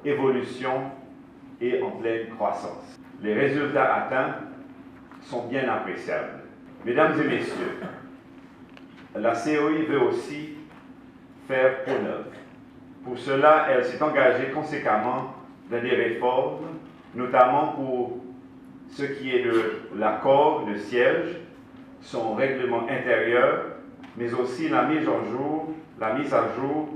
évolution et en pleine croissance. Les résultats atteints sont bien appréciables. Mesdames et messieurs, la COI veut aussi faire peau neuve. Pour cela, elle s'est engagée conséquemment dans des réformes, notamment pour ce qui est de l'accord de siège, son règlement intérieur, mais aussi la mise à jour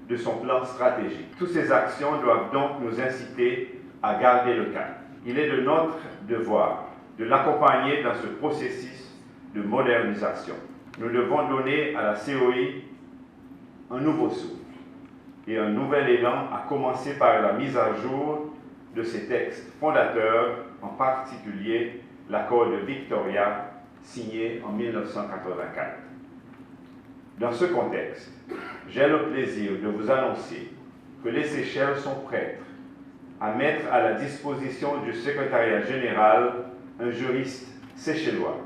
de son plan stratégique. Toutes ces actions doivent donc nous inciter à garder le cap. Il est de notre devoir de l'accompagner dans ce processus de modernisation. Nous devons donner à la COI un nouveau souffle et un nouvel élan, à commencer par la mise à jour de ses textes fondateurs, en particulier l'accord de Victoria, signé en 1984. Dans ce contexte, j'ai le plaisir de vous annoncer que les Seychelles sont prêtes à mettre à la disposition du secrétariat général un juriste séchellois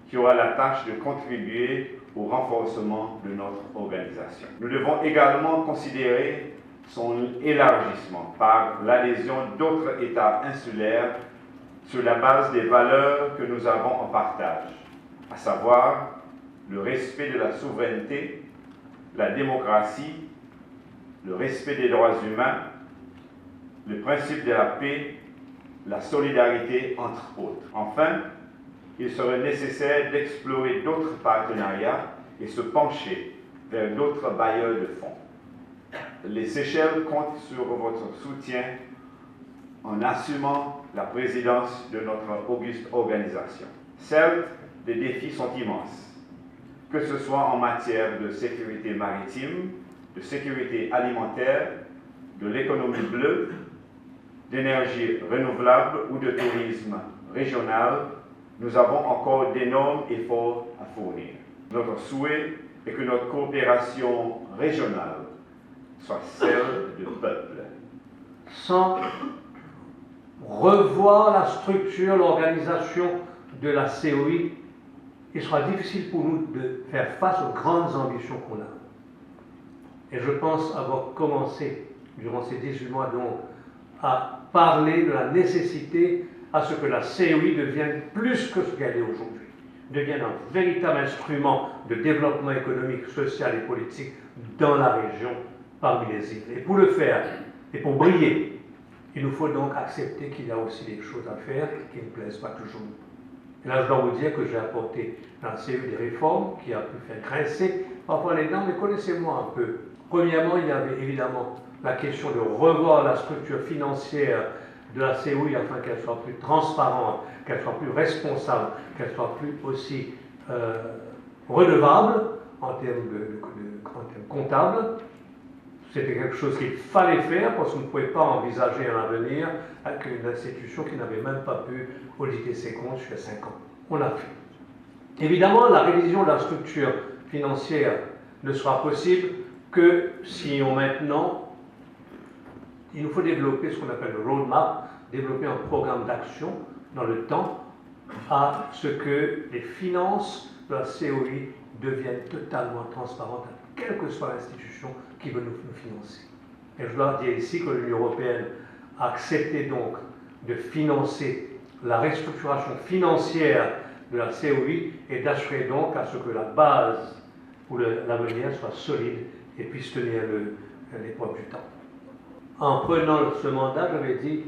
qui aura la tâche de contribuer au renforcement de notre organisation. Nous devons également considérer son élargissement par l'adhésion d'autres États insulaires sur la base des valeurs que nous avons en partage, à savoir le respect de la souveraineté, la démocratie, le respect des droits humains, le principe de la paix, la solidarité, entre autres. Enfin, il serait nécessaire d'explorer d'autres partenariats et se pencher vers d'autres bailleurs de fonds. Les Seychelles comptent sur votre soutien en assumant la présidence de notre auguste organisation. Certes, les défis sont immenses, que ce soit en matière de sécurité maritime, de sécurité alimentaire, de l'économie bleue, d'énergie renouvelable ou de tourisme régional. Nous avons encore d'énormes efforts à fournir. Notre souhait est que notre coopération régionale soit celle du peuple. Sans revoir la structure, l'organisation de la COI, il sera difficile pour nous de faire face aux grandes ambitions qu'on a. Et je pense avoir commencé, durant ces 18 mois, donc, à parler de la nécessité à ce que la COI devienne plus que ce qu'elle est aujourd'hui, devienne un véritable instrument de développement économique, social et politique dans la région, parmi les îles. Et pour le faire, et pour briller, il nous faut donc accepter qu'il y a aussi des choses à faire qui ne plaisent pas toujours. Et là, je dois vous dire que j'ai apporté dans la COI des réformes qui a pu faire grincer parfois les dents, mais connaissez-moi un peu. Premièrement, il y avait évidemment la question de revoir la structure financière de la COI afin qu'elle soit plus transparente, qu'elle soit plus responsable, qu'elle soit plus aussi redevable en termes comptables. C'était quelque chose qu'il fallait faire parce qu'on ne pouvait pas envisager un avenir avec une institution qui n'avait même pas pu auditer ses comptes jusqu'à 5 ans. On l'a fait. Évidemment, la révision de la structure financière ne sera possible que si maintenant, il nous faut développer ce qu'on appelle le roadmap, développer un programme d'action dans le temps à ce que les finances de la COI deviennent totalement transparentes, quelle que soit l'institution qui veut nous financer. Et je dois dire ici que l'Union européenne a accepté donc de financer la restructuration financière de la COI et d'assurer donc à ce que la base pour l'avenir soit solide et puisse tenir l'épreuve du temps. En prenant ce mandat, j'avais dit,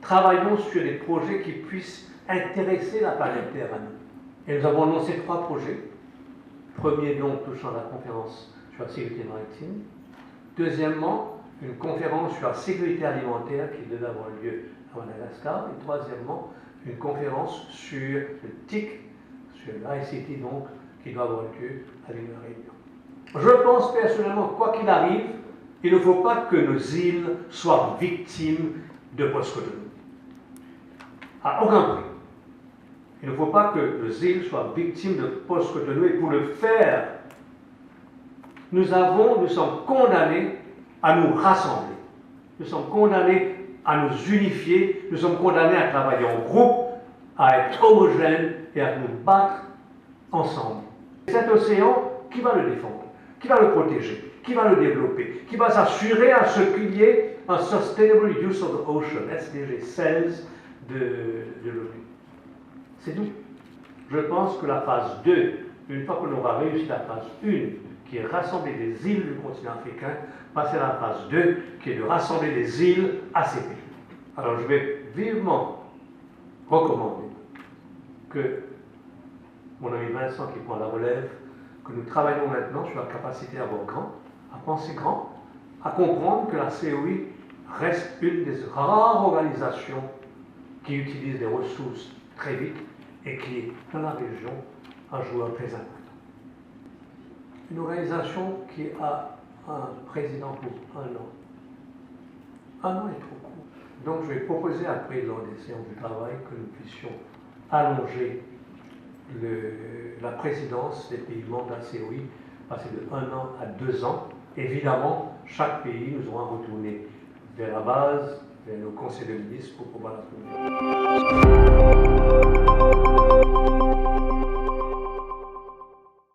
travaillons sur des projets qui puissent intéresser la planète Terre à nous. Et nous avons annoncé 3 projets. Premier donc touchant la conférence sur la sécurité maritime. Deuxièmement, une conférence sur la sécurité alimentaire qui devait avoir lieu à Madagascar. Et troisièmement, une conférence sur le TIC, sur l'ICT donc, qui doit avoir lieu à l'île de la Réunion. Je pense personnellement, quoi qu'il arrive, il ne faut pas que nos îles soient victimes de post-Cotonou. À aucun prix. Il ne faut pas que nos îles soient victimes de post-Cotonou. Et pour le faire, nous sommes condamnés à nous rassembler. Nous sommes condamnés à nous unifier. Nous sommes condamnés à travailler en groupe, à être homogènes et à nous battre ensemble. Cet océan, qui va le défendre? Qui va le protéger? Qui va le développer? Qui va s'assurer à ce qu'il y ait un Sustainable Use of the Ocean, SDG 16 de l'ONU. C'est tout. Je pense que la phase 2, une fois qu'on aura réussi la phase 1, qui est rassembler des îles du continent africain, passer à la phase 2, qui est de rassembler des îles à ces pays. Alors je vais vivement recommander que mon ami Vincent qui prend la relève, que nous travaillons maintenant sur la capacité à voir grand, à penser grand, à comprendre que la COI reste une des rares organisations qui utilise des ressources très vite et qui est dans la région un joueur très important. Une organisation qui a un président pour 1 an. 1 an est trop court. Donc je vais proposer après, lors des séances du travail, que nous puissions allonger la présidence des pays membres de la COI, passer de 1 an à 2 ans. Évidemment, chaque pays nous aura retourné vers la base, vers nos conseils de ministres pour pouvoir la trouver.